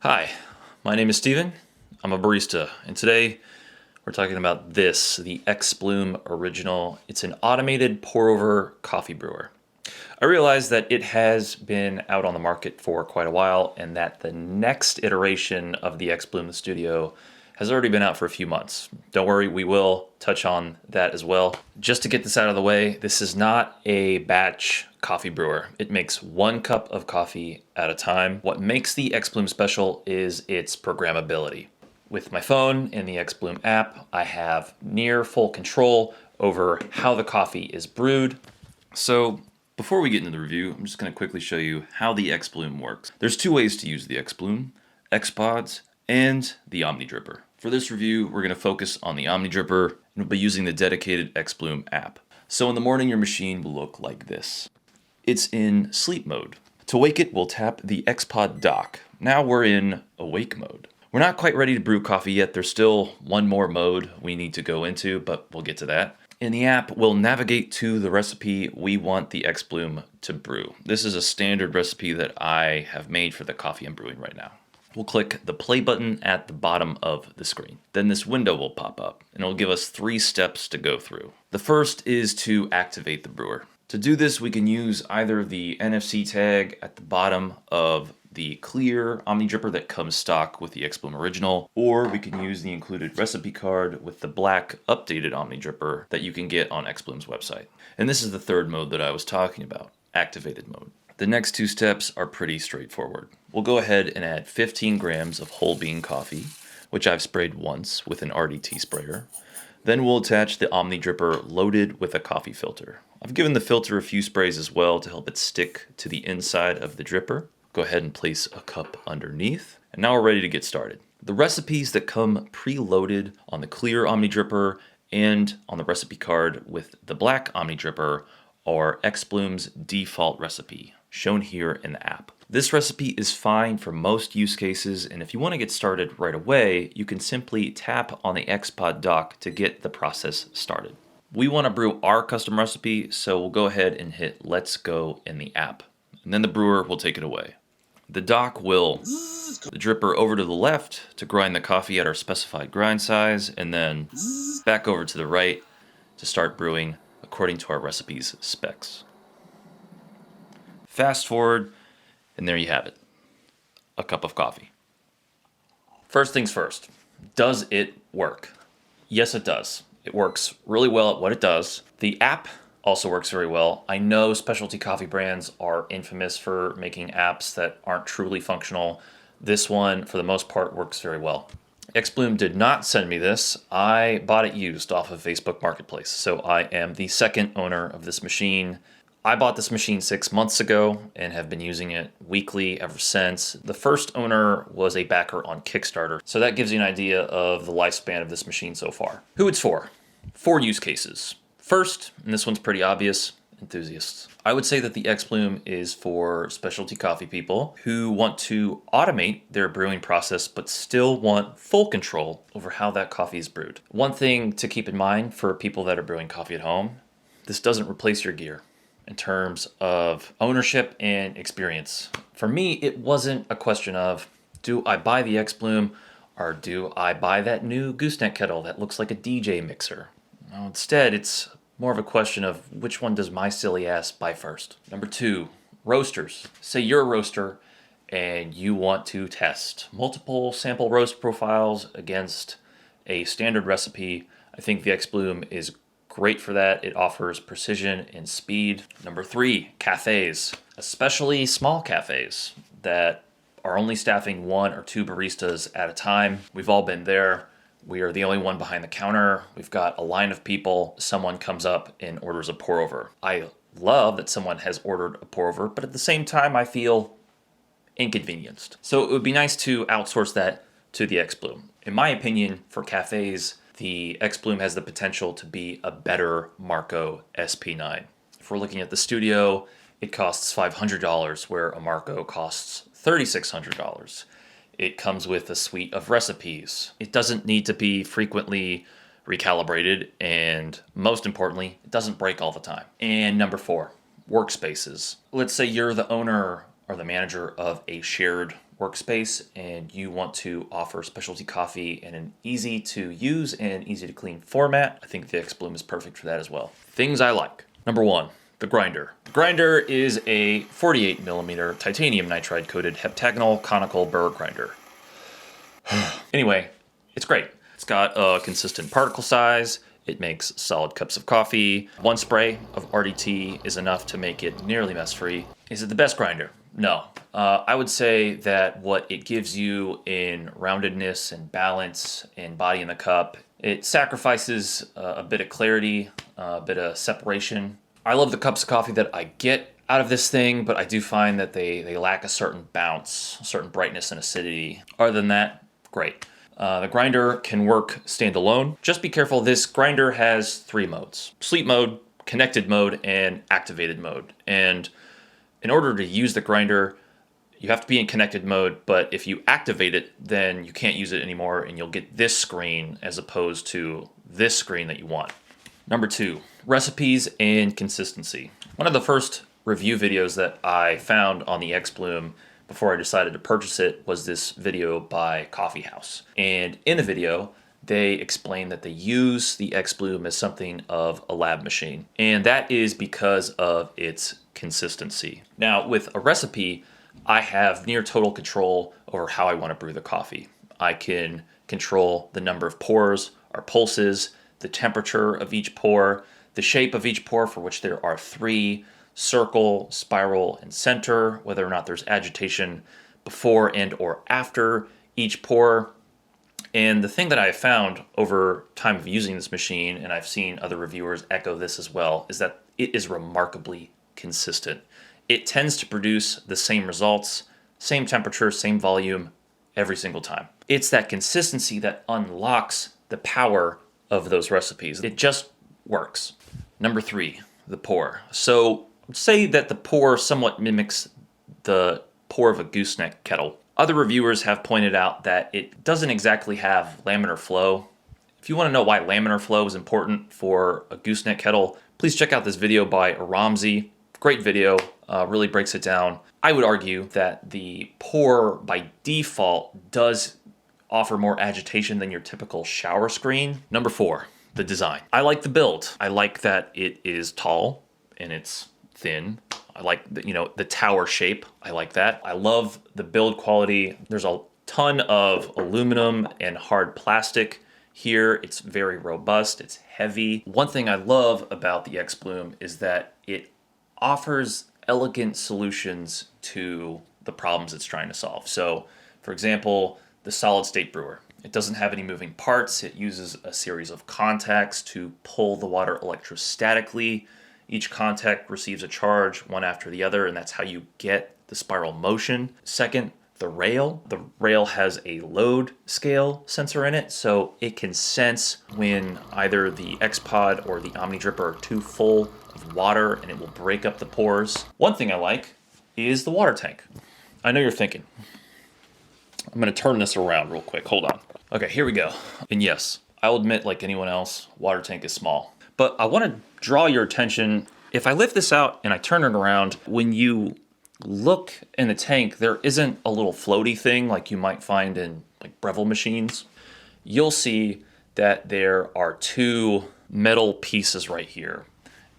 Hi, my name is Steven. I'm a barista, and today we're talking about this, the xBloom Original. It's an automated pour-over coffee brewer. I realize that it has been out on the market for quite a while, and that the next iteration of the xBloom Studio has already been out for a few months. Don't worry, we will touch on that as well. Just to get this out of the way, this is not a batch coffee brewer. It makes 1 cup of coffee at a time. What makes the xBloom special is its programmability. With my phone and the xBloom app, I have near full control over how the coffee is brewed. So before we get into the review, I'm just going to quickly show you how the xBloom works. There's 2 ways to use the xBloom: xpods and the Omni Dripper. For this review, we're going to focus on the Omni Dripper, and we'll be using the dedicated xBloom app. So in the morning, your machine will look like this. It's in sleep mode. To wake it, we'll tap the xpod dock. Now we're in awake mode. We're not quite ready to brew coffee yet. There's still one more mode we need to go into, but we'll get to that. In the app, we'll navigate to the recipe we want the xBloom to brew. This is a standard recipe that I have made for the coffee I'm brewing right now. We'll click the play button at the bottom of the screen. Then this window will pop up, and it'll give us 3 steps to go through. The first is to activate the brewer. To do this, we can use either the NFC tag at the bottom of the clear Omni Dripper that comes stock with the xBloom Original, or we can use the included recipe card with the black updated Omni Dripper that you can get on xBloom's website. And this is the third mode that I was talking about, activated mode. The next 2 steps are pretty straightforward. We'll go ahead and add 15 grams of whole bean coffee, which I've sprayed once with an RDT sprayer. Then we'll attach the Omni Dripper loaded with a coffee filter. I've given the filter a few sprays as well to help it stick to the inside of the dripper. Go ahead and place a cup underneath. And now we're ready to get started. The recipes that come preloaded on the clear Omni Dripper and on the recipe card with the black Omni Dripper are xBloom's default recipe, shown here in the app. This recipe is fine for most use cases, and if you want to get started right away, you can simply tap on the xpod dock to get the process started. We want to brew our custom recipe, so we'll go ahead and hit Let's Go in the app, and then the brewer will take it away. The dock will the dripper over to the left to grind the coffee at our specified grind size, and then back over to the right to start brewing according to our recipe's specs. Fast forward, and there you have it, a cup of coffee. First things first, does it work? Yes, it does. It works really well at what it does. The app also works very well. I know specialty coffee brands are infamous for making apps that aren't truly functional. This one, for the most part, works very well. xBloom did not send me this. I bought it used off of Facebook Marketplace, so I am the second owner of this machine. I bought this machine 6 months ago and have been using it weekly ever since. The first owner was a backer on Kickstarter, so that gives you an idea of the lifespan of this machine so far. Who it's for? 4 use cases. First, and this one's pretty obvious, enthusiasts. I would say that the xBloom is for specialty coffee people who want to automate their brewing process but still want full control over how that coffee is brewed. One thing to keep in mind for people that are brewing coffee at home, this doesn't replace your gear in terms of ownership and experience. For me, it wasn't a question of, do I buy the xBloom or do I buy that new gooseneck kettle that looks like a DJ mixer? No, instead, it's more of a question of which one does my silly ass buy first. Number 2, roasters. Say you're a roaster and you want to test multiple sample roast profiles against a standard recipe. I think the xBloom is great for that. It offers precision and speed. Number 3, cafes, especially small cafes that are only staffing 1 or 2 baristas at a time. We've all been there. We are the only one behind the counter. We've got a line of people. Someone comes up and orders a pour over. I love that someone has ordered a pour over, but at the same time, I feel inconvenienced. So it would be nice to outsource that to the xBloom. In my opinion, for cafes, the xBloom has the potential to be a better Marco SP9. If we're looking at the Studio, it costs $500, where a Marco costs $3,600. It comes with a suite of recipes. It doesn't need to be frequently recalibrated, and most importantly, it doesn't break all the time. And number 4, workspaces. Let's say you're the owner or the manager of a shared workspace and you want to offer specialty coffee in an easy to use and easy to clean format, I think the xBloom is perfect for that as well. Things I like. Number one, the grinder. The grinder is a 48 millimeter titanium nitride coated heptagonal conical burr grinder. Anyway, it's great. It's got a consistent particle size. It makes solid cups of coffee. One spray of RDT is enough to make it nearly mess-free. Is it the best grinder? No. I would say that what it gives you in roundedness and balance and body in the cup, it sacrifices a bit of clarity, a bit of separation. I love the cups of coffee that I get out of this thing, but I do find that they lack a certain bounce, a certain brightness and acidity. Other than that, great. The grinder can work standalone. Just be careful, this grinder has 3 modes: sleep mode, connected mode, and activated mode. And in order to use the grinder, you have to be in connected mode, but if you activate it, then you can't use it anymore and you'll get this screen as opposed to this screen that you want. Number 2, recipes and consistency. One of the first review videos that I found on the xBloom before I decided to purchase it was this video by Coffee House. And in the video, they explain that they use the xBloom as something of a lab machine. And that is because of its consistency. Now, with a recipe, I have near total control over how I want to brew the coffee. I can control the number of pours or pulses, the temperature of each pour, the shape of each pour, for which there are 3, circle, spiral, and center, whether or not there's agitation before and or after each pour. And the thing that I have found over time of using this machine, and I've seen other reviewers echo this as well, is that it is remarkably consistent. It tends to produce the same results, same temperature, same volume every single time. It's that consistency that unlocks the power of those recipes. It just works. Number 3, the pour. So say that the pour somewhat mimics the pour of a gooseneck kettle. Other reviewers have pointed out that it doesn't exactly have laminar flow. If you want to know why laminar flow is important for a gooseneck kettle, please check out this video by Ramsey. Great video, really breaks it down. I would argue that the pour by default does offer more agitation than your typical shower screen. Number 4, the design. I like the build. I like that it is tall and it's thin. I like the tower shape. I like that. I love the build quality. There's a ton of aluminum and hard plastic here. It's very robust. It's heavy. One thing I love about the xBloom is that it offers elegant solutions to the problems it's trying to solve. So, for example, the solid state brewer. It doesn't have any moving parts. It uses a series of contacts to pull the water electrostatically. Each contact receives a charge, one after the other, and that's how you get the spiral motion. Second, the rail. The rail has a load scale sensor in it, so it can sense when either the xPod or the Omni Dripper are too full of water, and it will break up the pores. One thing I like is the water tank. I know you're thinking. I'm going to turn this around real quick. Hold on. Okay, here we go. And yes, I'll admit, like anyone else, water tank is small. But I want to draw your attention. If I lift this out and I turn it around, when you look in the tank, there isn't a little floaty thing like you might find in like Breville machines. You'll see that there are 2 metal pieces right here.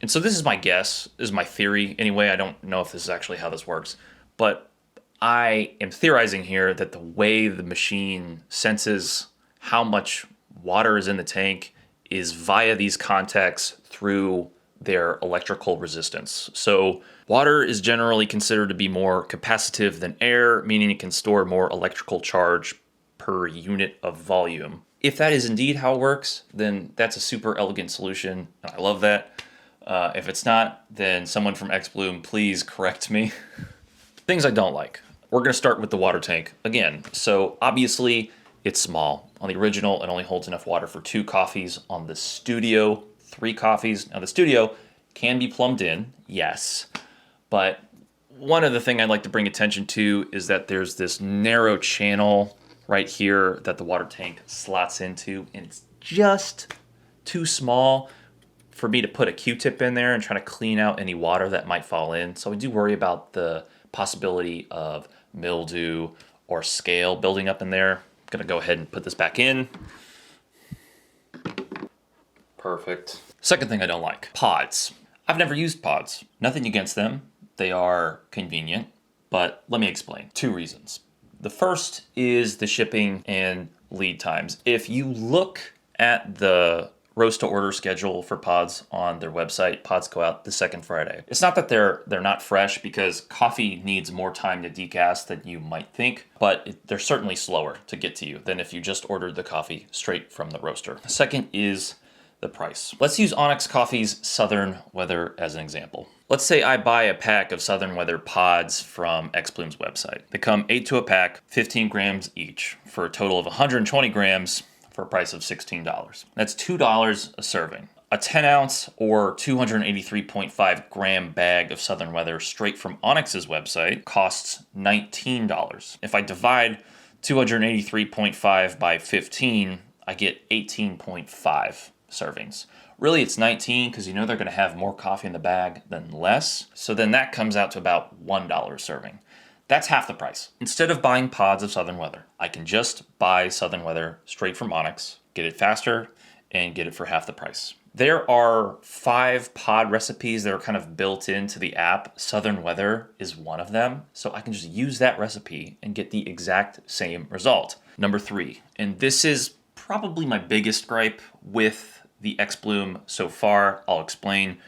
And so this is my guess, this is my theory anyway. I don't know if this is actually how this works, but I am theorizing here that the way the machine senses how much water is in the tank is via these contacts through their electrical resistance. So water is generally considered to be more capacitive than air, meaning it can store more electrical charge per unit of volume. If that is indeed how it works, then that's a super elegant solution, and I love that. If it's not, then someone from xBloom, please correct me. Things I don't like. We're going to start with the water tank again. So obviously it's small. On the original, it only holds enough water for 2 coffees. On the Studio, 3 coffees. Now the Studio can be plumbed in, yes, but one other thing I'd like to bring attention to is that there's this narrow channel right here that the water tank slots into, and it's just too small for me to put a Q-tip in there and try to clean out any water that might fall in. So I do worry about the possibility of mildew or scale building up in there. I'm gonna go ahead and put this back in. Perfect. Second thing I don't like, pods. I've never used pods. Nothing against them. They are convenient, but let me explain. 2 reasons. The first is the shipping and lead times. If you look at the roast to order schedule for pods on their website, pods go out the second Friday. It's not that they're not fresh, because coffee needs more time to decaf than you might think, but they're certainly slower to get to you than if you just ordered the coffee straight from the roaster. The second is the price. Let's use Onyx Coffee's Southern Weather as an example. Let's say I buy a pack of Southern Weather pods from xBloom's website. They come 8 to a pack, 15 grams each, for a total of 120 grams for a price of $16. That's $2 a serving. A 10 ounce or 283.5 gram bag of Southern Weather straight from Onyx's website costs $19. If I divide 283.5 by 15, I get 18.5 servings. Really, it's 19 because you know they're going to have more coffee in the bag than less. So then that comes out to about $1 serving. That's half the price. Instead of buying pods of Southern Weather, I can just buy Southern Weather straight from Onyx, get it faster, and get it for half the price. There are 5 pod recipes that are kind of built into the app. Southern Weather is one of them. So I can just use that recipe and get the exact same result. Number 3, and this is probably my biggest gripe with the xBloom so far. I'll explain.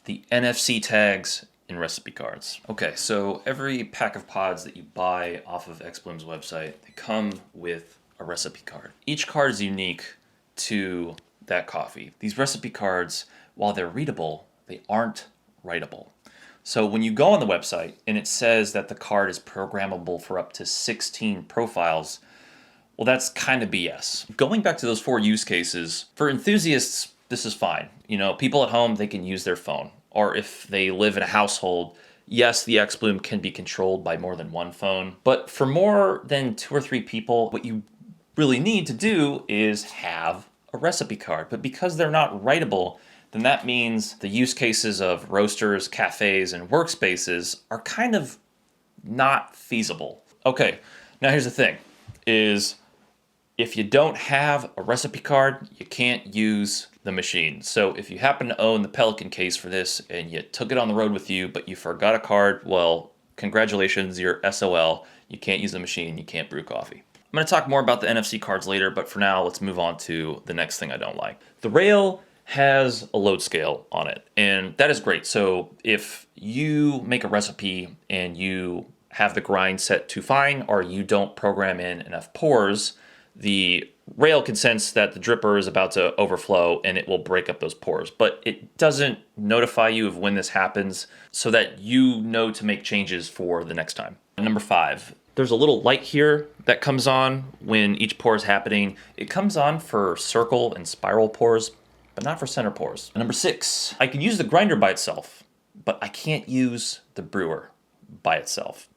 The NFC tags in recipe cards. Okay, so every pack of pods that you buy off of xBloom's website, they come with a recipe card. Each card is unique to that coffee. These recipe cards, while they're readable, they aren't writable. So when you go on the website and it says that the card is programmable for up to 16 profiles, well, that's kind of BS. Going back to those 4 use cases, for enthusiasts, this is fine. You know, people at home, they can use their phone. Or if they live in a household, yes, the xBloom can be controlled by more than one phone. But for more than 2 or 3 people, what you really need to do is have a recipe card. But because they're not writable, then that means the use cases of roasters, cafes, and workspaces are kind of not feasible. Okay, now here's the thing, is if you don't have a recipe card, you can't use the machine. So if you happen to own the Pelican case for this and you took it on the road with you, but you forgot a card, well, congratulations, you're SOL. You can't use the machine, you can't brew coffee. I'm going to talk more about the NFC cards later, but for now, let's move on to the next thing I don't like. The rail has a load scale on it, and that is great. So if you make a recipe and you have the grind set to fine, or you don't program in enough pours, the rail can sense that the dripper is about to overflow and it will break up those pores. But it doesn't notify you of when this happens so that you know to make changes for the next time. Number 5, there's a little light here that comes on when each pour is happening. It comes on for circle and spiral pours, but not for center pours. Number 6, I can use the grinder by itself, but I can't use the brewer by itself.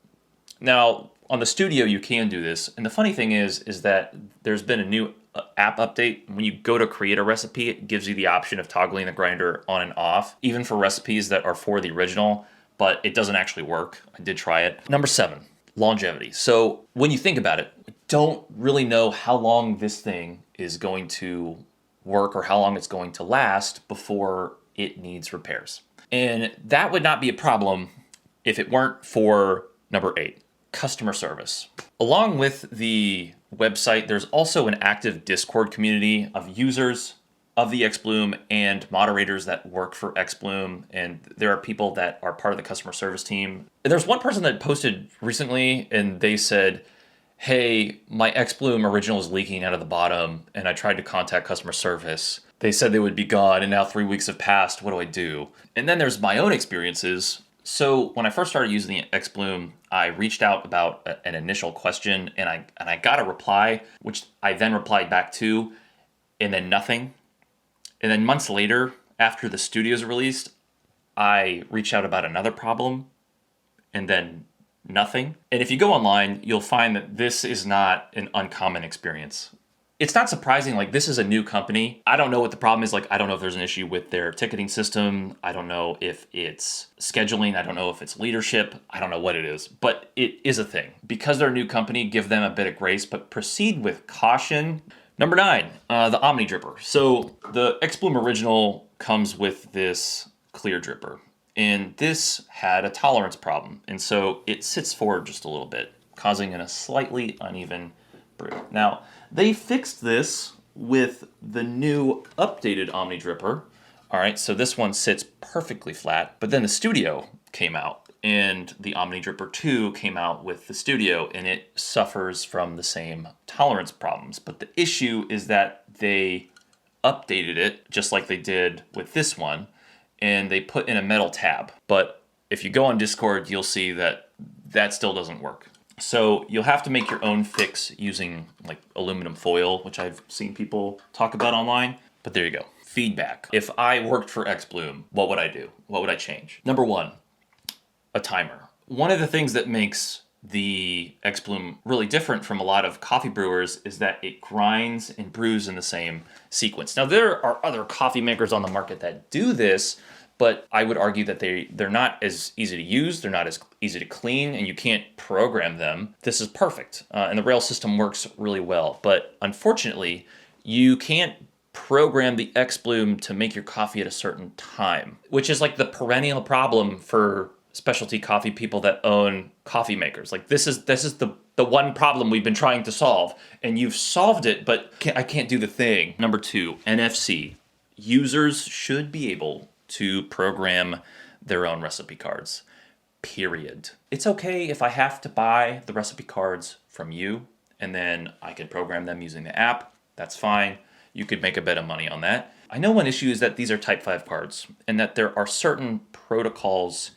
Now, on the studio, you can do this. And the funny thing is that there's been a new app update. When you go to create a recipe, it gives you the option of toggling the grinder on and off, even for recipes that are for the original, but it doesn't actually work. I did try it. Number 7, longevity. So when you think about it, I don't really know how long this thing is going to work or how long it's going to last before it needs repairs. And that would not be a problem if it weren't for number 8. Customer service. Along with the website, there's also an active Discord community of users of the xBloom and moderators that work for xBloom, and there are people that are part of the customer service team. And there's one person that posted recently and they said, hey, my xBloom original is leaking out of the bottom and I tried to contact customer service. They said they would be gone and now 3 weeks have passed. What do I do? And then there's my own experiences. So when I first started using the xBloom, I reached out about an initial question and I got a reply, which I then replied back to, and then nothing. And then months later, after the studio's released, I reached out about another problem, and then nothing. And if you go online, you'll find that this is not an uncommon experience. It's not surprising, like this is a new company. I don't know what the problem is. Like, I don't know if there's an issue with their ticketing system. I don't know if it's scheduling. I don't know if it's leadership. I don't know what it is, but it is a thing. Because they're a new company, give them a bit of grace, but proceed with caution. Number 9, the Omni Dripper. So the xBloom Original comes with this clear dripper, and this had a tolerance problem. And so it sits forward just a little bit, causing a slightly uneven brew. Now, they fixed this with the new updated Omni Dripper. All right, so this one sits perfectly flat, but then the Studio came out, and the Omni Dripper 2 came out with the Studio, and it suffers from the same tolerance problems. But the issue is that they updated it just like they did with this one, and they put in a metal tab. But if you go on Discord, you'll see that that still doesn't work. So you'll have to make your own fix using like aluminum foil, which I've seen people talk about online. But there you go. Feedback. If I worked for xBloom, what would I do? What would I change? Number 1, a timer. One of the things that makes the xBloom really different from a lot of coffee brewers is that it grinds and brews in the same sequence. Now, there are other coffee makers on the market that do this, but I would argue that they're not as easy to use, they're not as easy to clean, and you can't program them. This is perfect, and the rail system works really well. But unfortunately, you can't program the xBloom to make your coffee at a certain time, which is like the perennial problem for specialty coffee people that own coffee makers. Like this is the one problem we've been trying to solve, and you've solved it, but I can't do the thing. Number 2, NFC. Users should be able to program their own recipe cards, period. It's okay if I have to buy the recipe cards from you, and then I can program them using the app. That's fine. You could make a bit of money on that. I know one issue is that these are Type 5 cards, and that there are certain protocols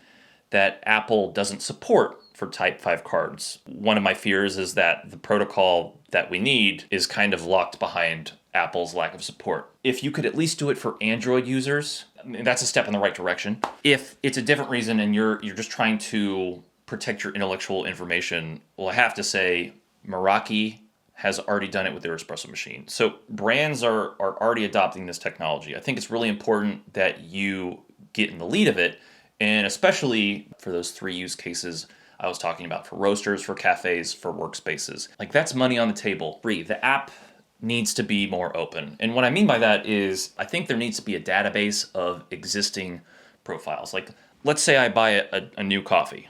that Apple doesn't support for Type 5 cards. One of my fears is that the protocol that we need is kind of locked behind Apple's lack of support. If you could at least do it for Android users, I mean, that's a step in the right direction. If it's a different reason and you're just trying to protect your intellectual information, well, I have to say Meraki has already done it with their espresso machine. So brands are already adopting this technology. I think it's really important that you get in the lead of it, and especially for those 3 use cases I was talking about, for roasters, for cafes, for workspaces. Like, that's money on the table. 3, the app needs to be more open. And what I mean by that is I think there needs to be a database of existing profiles. Like, let's say I buy a new coffee,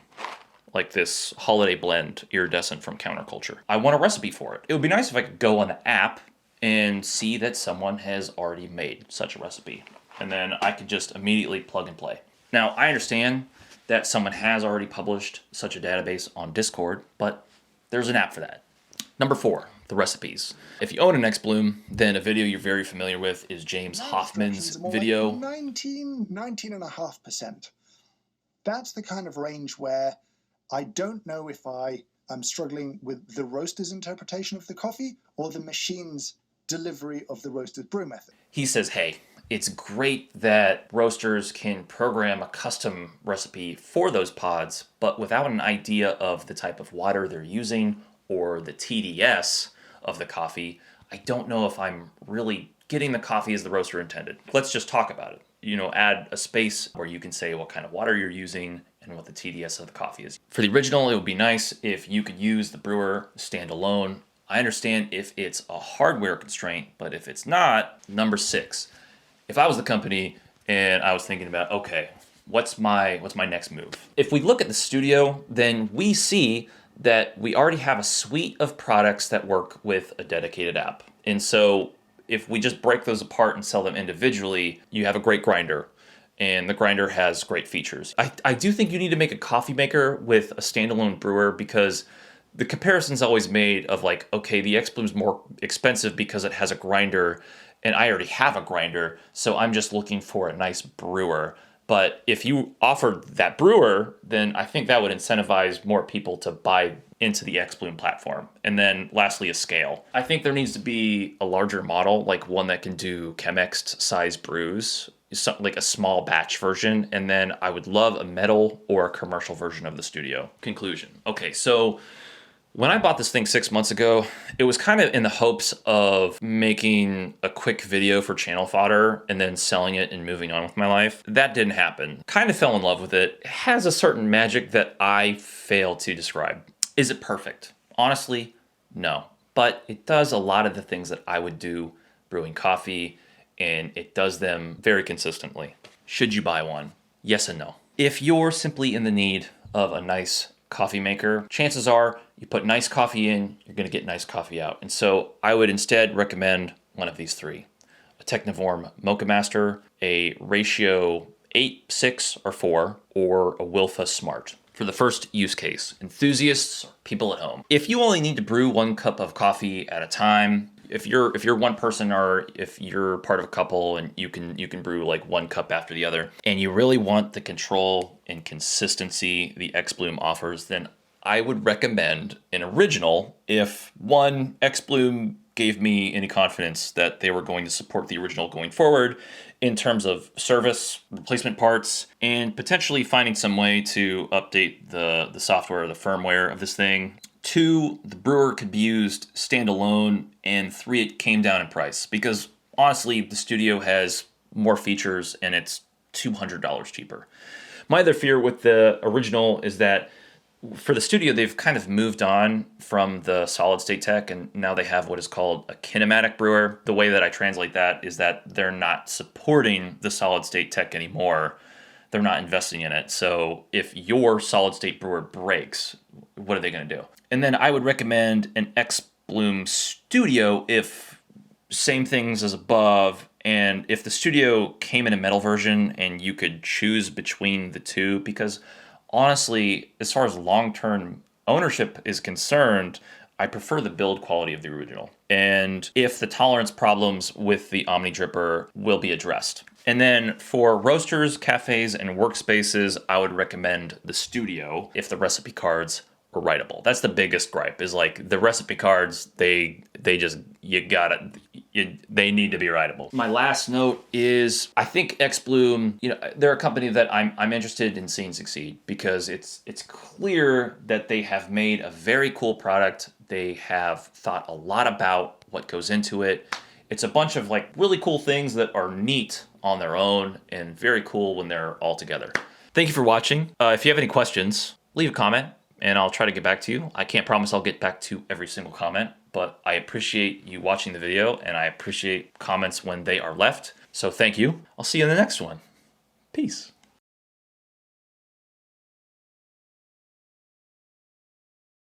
like this holiday blend iridescent from Counterculture. I want a recipe for it. It would be nice if I could go on the app and see that someone has already made such a recipe, and then I could just immediately plug and play. Now, I understand that someone has already published such a database on Discord, but there's an app for that. Number 4, the recipes. If you own an xBloom, then a video you're very familiar with is James Hoffman's video. Like 19.5%. That's the kind of range where I don't know if I am struggling with the roaster's interpretation of the coffee or the machine's delivery of the roaster's brew method. He says, hey, it's great that roasters can program a custom recipe for those pods, but without an idea of the type of water they're using or the TDS of the coffee, I don't know if I'm really getting the coffee as the roaster intended. Let's just talk about it. Add a space where you can say what kind of water you're using and what the TDS of the coffee is. For the original, it would be nice if you could use the brewer standalone. I understand if it's a hardware constraint, but if it's not, number 6. If I was the company and I was thinking about, okay, what's my next move? If we look at the Studio, then we see that we already have a suite of products that work with a dedicated app. And so if we just break those apart and sell them individually, you have a great grinder, and the grinder has great features. I do think you need to make a coffee maker with a standalone brewer, because the comparison's always made of like, okay, the xBloom's more expensive because it has a grinder, and I already have a grinder, so I'm just looking for a nice brewer. But if you offered that brewer, then I think that would incentivize more people to buy into the xBloom platform. And then lastly, a scale. I think there needs to be a larger model, like one that can do Chemex size brews, something like a small batch version. And then I would love a metal or a commercial version of the Studio. Conclusion. Okay, so When I bought this thing 6 months ago, it was kind of in the hopes of making a quick video for channel fodder and then selling it and moving on with my life. That didn't happen. Kind of fell in love with it. It has a certain magic that I fail to describe. Is it perfect? Honestly, no. But it does a lot of the things that I would do brewing coffee, and it does them very consistently. Should you buy one? Yes and no. If you're simply in the need of a nice coffee maker, chances are you put nice coffee in, you're going to get nice coffee out. And so I would instead recommend one of these three: a Technivorm Mocha Master, a Ratio 8, 6, or 4, or a Wilfa Smart. For the first use case, enthusiasts, people at home. If you only need to brew 1 cup of coffee at a time, if you're one person, or if you're part of a couple and you can brew like 1 cup after the other, and you really want the control and consistency the xBloom offers, then I would recommend an original. If xBloom gave me any confidence that they were going to support the original going forward in terms of service, replacement parts, and potentially finding some way to update the software, the firmware of this thing. 2, the brewer could be used standalone, and 3, it came down in price, because honestly, the Studio has more features and it's $200 cheaper. My other fear with the original is that for the Studio, they've kind of moved on from the solid state tech, and now they have what is called a kinematic brewer. The way that I translate that is that they're not supporting the solid state tech anymore. They're not investing in it. So if your solid state brewer breaks, what are they going to do? And then I would recommend an xBloom Studio if same things as above, and if the Studio came in a metal version and you could choose between the two, because honestly, as far as long-term ownership is concerned, I prefer the build quality of the original. And if the tolerance problems with the Omni Dripper will be addressed. And then for roasters, cafes, and workspaces, I would recommend the Studio if the recipe cards are writable. That's the biggest gripe, is like the recipe cards, they just, they need to be writable. My last note is, I think xBloom, they're a company that I'm interested in seeing succeed, because it's clear that they have made a very cool product. They have thought a lot about what goes into it. It's a bunch of like really cool things that are neat on their own and very cool when they're all together. Thank you for watching. If you have any questions, leave a comment and I'll try to get back to you. I can't promise I'll get back to every single comment, but I appreciate you watching the video and I appreciate comments when they are left. So thank you. I'll see you in the next one. Peace.